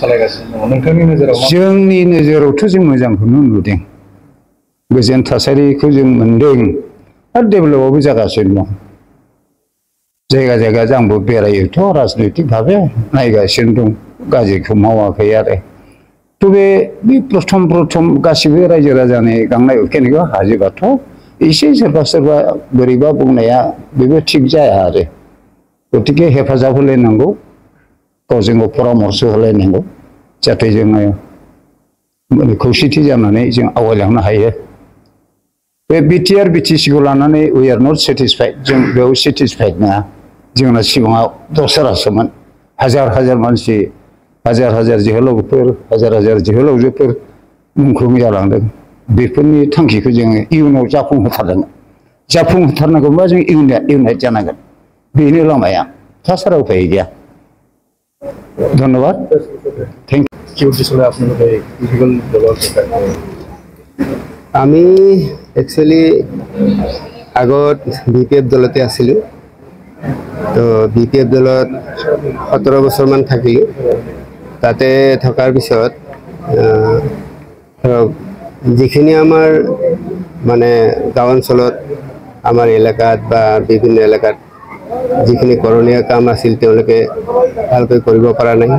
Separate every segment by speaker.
Speaker 1: सालायगासिनो नोंथांनि नोजोराव
Speaker 2: जोंनि नोजोरावथ' जों मोजांखौनो नुदों गोजोन थासारिखौ जों मोनदों आरो डेभेलपआबो जागासिनो दं जायगा जायगा आंबो बेरायोथ' राजनैतिक भाबे नायगासिनो दं गाज्रिखौ मावाखै आरो थ' बे प्रथम गासिबो रायजो राजानि गांनाय उखैनायखौ हाजोबाथ' एसे सोरबा बोरैबा बुंनाया बेबो थिग जाया आरो गतिके हेफाजाब होलायनांगौ गावजों गाव परामर्श होलायनांगौ जाहाथे जोङो खौसेथि जानानै जों आवगायलांनो हायो बे बिटिआर बिटिसिखौ लानानै वी आर नट सेटिसफाइड जों बेयाव सेटिसफाइड नङा जोंना सिगाङाव दस्रासोमोन हाजार मानसि हाजार जोहोलावफोर हाजार जोहोलावजोफोर मुंख्लं जालांदों बेफोरनि थांखिखौ जोङो इयुनाव जाफुंहोथारनांगौबा जों इउनाइट जानांगोन बेनो लामाया ताछाड़ा उपाय गैया धन्यबाद थैंक
Speaker 1: ইউ দিছিলে আপোনালোকে ইভিএল দলৰ
Speaker 3: আমি একচুৱেলি আগত বিপিএফ দলতে আছিলোঁ তো বিপিএফ দলত 17 বছৰমান থাকিলোঁ তাতে থকাৰ পিছত যিখিনি আমাৰ মানে গাঁও অঞ্চলত আমাৰ এলেকাত বা বিভিন্ন এলেকাত যিখিনি কৰণীয় কাম আছিল তেওঁলোকে ভালকৈ কৰিব পৰা নাই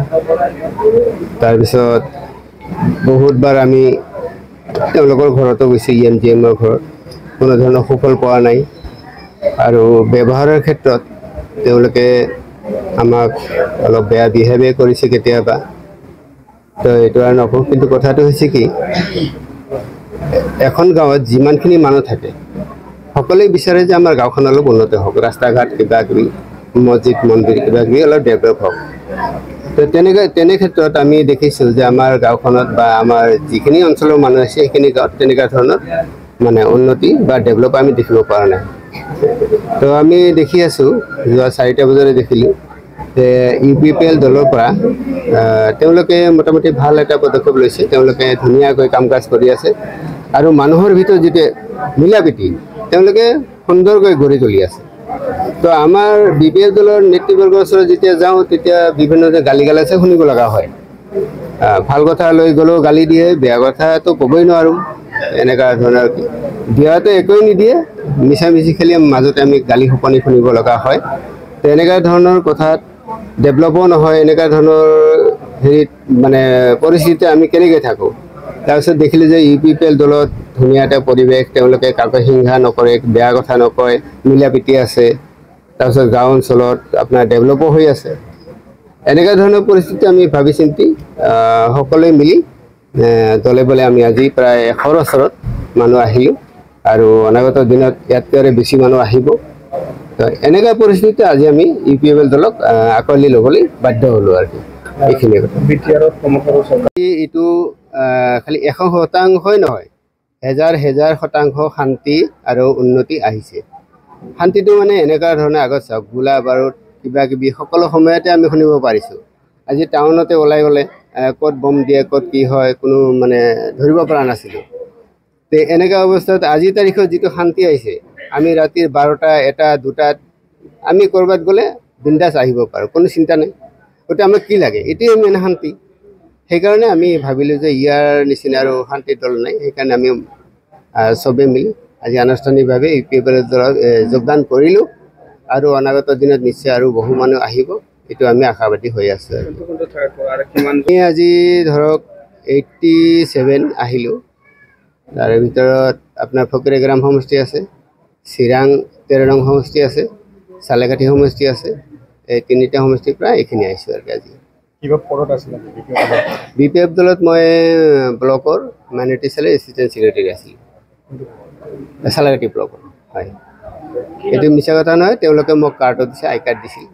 Speaker 3: তাৰপিছত বহুতবাৰ আমি তেওঁলোকৰ ঘৰতো গৈছে EMGMৰ ঘৰত কোনো ধৰণৰ সুফল পোৱা নাই আৰু ব্যৱহাৰৰ ক্ষেত্ৰত তেওঁলোকে আমাক অলপ বেয়া বিহেভে কৰিছে কেতিয়াবা তো এইটো আৰু নকওঁ কিন্তু কথাটো হৈছে কি এখন গাঁৱত যিমানখিনি মানুহ থাকে সকলোৱে বিচাৰে যে আমাৰ গাঁওখন অলপ উন্নত হওক ৰাস্তা ঘাট কিবা কিবি মছজিদ মন্দিৰ কিবা কিবি অলপ ডেভেলপ হওক তো তেনে ক্ষেত্ৰত আমি দেখিছোঁ যে আমাৰ গাঁওখনত বা আমাৰ যিখিনি অঞ্চলৰ মানুহ আছে সেইখিনি গাঁৱত তেনেকুৱা ধৰণৰ মানে উন্নতি বা ডেভেলপ আমি দেখিব পৰা নাই তো আমি দেখি আছোঁ যোৱা 4টা বজাতে দেখিলোঁ যে UPPL দলৰ পৰা তেওঁলোকে মোটামুটি ভাল এটা পদক্ষেপ লৈছে তেওঁলোকে ধুনীয়াকৈ কাম কাজ কৰি আছে আৰু মানুহৰ ভিতৰত যিটো মিলাপ্ৰীতি তেওঁলোকে সুন্দৰকৈ গঢ়ি তুলি আছে তো আমাৰ BPF দলৰ নেতৃবৰ্গৰ ওচৰত যেতিয়া যাওঁ তেতিয়া বিভিন্ন গালি গালাচে শুনিব লগা হয় ভাল কথা লৈ গ'লেও গালি দিয়ে বেয়া কথাটো ক'বই নোৱাৰোঁ এনেকুৱা ধৰণৰ দিয়াতে একোই নিদিয়ে মিছামিছি খেলি মাজতে আমি গালি শুনি শুনিব লগা হয় তো এনেকুৱা ধৰণৰ কথাত ডেভেলপো নহয় এনেকুৱা ধৰণৰ হেৰিত মানে পৰিস্থিতি আমি কেনেকৈ থাকোঁ তাৰপিছত দেখিলোঁ যে UPPL দলত ধুনীয়া এটা পৰিৱেশ তেওঁলোকে কাকো হিংসা নকৰে বেয়া কথা নকয় মিলাপ্ৰীতি আছে তাৰপিছত গাঁও অঞ্চলত আপোনাৰ ডেভেলপো হৈ আছে এনেকুৱা ধৰণৰ পৰিস্থিতি আমি ভাবি চিন্তি সকলোৱে মিলি দলে বলে আমি আজি প্ৰায় 100ৰ ওচৰত মানুহ আহিলোঁ আৰু অনাগত দিনত ইয়াতকৈ বেছি মানুহ আহিব তো এনেকুৱা পৰিস্থিতি আজি আমি UPPL দলক আকোৱালি ল'বলৈ বাধ্য হ'লোঁ আৰু এইখিনি কথা এইটো খালি 100% নহয় হাজাৰ শতাংশ শান্তি আৰু উন্নতি আহিছে শান্তিটো মানে এনেকুৱা ধৰণে আগত চাওক গোলা বাৰুদ কিবা কিবি সকলো সময়তে আমি শুনিব পাৰিছোঁ আজি টাউনতে ওলাই গ'লে ক'ত বম দিয়ে ক'ত কি হয় কোনো মানে ধৰিব পৰা নাছিলোঁ তো এনেকুৱা অৱস্থাত আজিৰ তাৰিখত যিটো শান্তি আহিছে আমি ৰাতিৰ 12টা 1টা 2টাত আমি ক'ৰবাত গ'লে বিন্দাছ আহিব পাৰোঁ কোনো চিন্তা নাই গতিকে আমাক কি লাগে এতিয়াই মেইন শান্তি সেইকাৰণে আমি ভাবিলোঁ যে ইয়াৰ নিচিনা আৰু শান্তিৰ দল নাই সেইকাৰণে আমি চবে মিলি আজি আনুষ্ঠানিকভাৱে UPPL দলত যোগদান কৰিলোঁ আৰু অনাগত দিনত নিশ্চয় আৰু বহু মানুহ আহিব এইটো আমি আশাবাদী হৈ আছোঁ আমি আজি ধৰক 87 আহিলোঁ তাৰে ভিতৰত আপোনাৰ ফকিৰেগ্ৰাম সমষ্টি আছে চিৰাং 13 নং সমষ্টি আছে চালেকাঠি সমষ্টি আছে এই তিনিটা সমষ্টি প্ৰায় এইখিনি আহিছোঁ আৰু আজি BPF দলত মই ব্লকৰ মাইনৰিটি চেলৰ এছিষ্টেণ্ট ছেক্ৰেটাৰী আছিলোঁ চালেকাঠি ব্লকৰ হয় এইটো মিছা কথা নহয় তেওঁলোকে মোক কাৰ্ডত দিছে আই কাৰ্ড দিছিল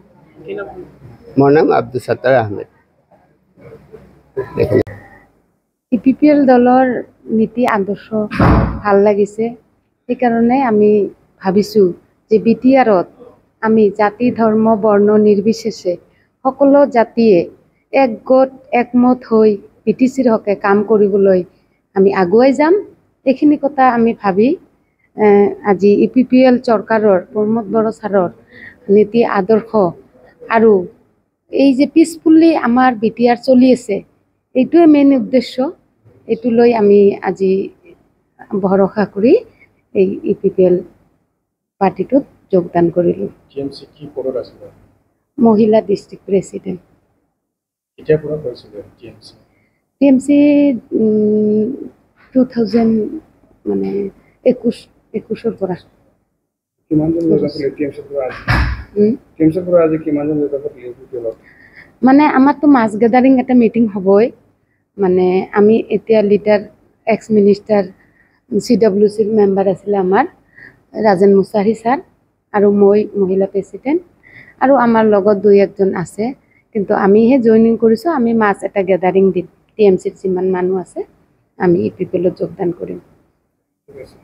Speaker 3: মোৰ নাম আব্দুল সত্তাৰ আহমেদ
Speaker 4: UPPL দলৰ নীতি আদৰ্শ ভাল লাগিছে সেইকাৰণে আমি ভাবিছোঁ যে BTRত আমি জাতি ধৰ্ম বৰ্ণ নিৰ্বিশেষে সকলো জাতিয়ে একগোট একমত হৈ BTCৰ হকে কাম কৰিবলৈ আমি আগুৱাই যাম এইখিনি কথা আমি ভাবি আজি UPPL চৰকাৰৰ প্ৰমোদ বড়ো ছাৰৰ নীতি আদৰ্শ আৰু এই যে পিছফুলি আমাৰ BTR চলি আছে এইটোৱে মেইন উদ্দেশ্য। এইটো লৈ আমি আজি ভৰসা কৰি এই EPPL পাৰ্টিটোত যোগদান কৰিলোঁ।
Speaker 1: টিএমচি কি পদত আছিলে?
Speaker 4: মহিলা ডিষ্ট্ৰিক্ট প্ৰেচিডেণ্ট।
Speaker 1: কেতিয়াৰ পৰা কৰিছিলে টিএমচি?
Speaker 4: TMC 2021 পৰা।
Speaker 1: কিমানজন লোক আছিলে টিএমচিৰ পৰা আজি? টিএমচিৰ পৰা আজি কিমানজন লোক আছিলে EPPL-ত?
Speaker 4: মানে আমাৰতো মাছ গেদাৰিং এটা মিটিং হ'বই। মানে আমি এতিয়া লিডাৰ এক্স মিনিষ্টাৰ CWCৰ মেম্বাৰ আছিলে আমাৰ ৰাজেন মুছাৰী ছাৰ, আৰু মই মহিলা প্ৰেচিডেণ্ট, আৰু আমাৰ লগত 2-1জন আছে। কিন্তু আমিহে জইনিং কৰিছোঁ। আমি মাছ এটা গেদাৰিং দিম। TMCৰ যিমান মানুহ আছে আমি EPPL-ত যোগদান কৰিম।
Speaker 1: ঠিক আছে।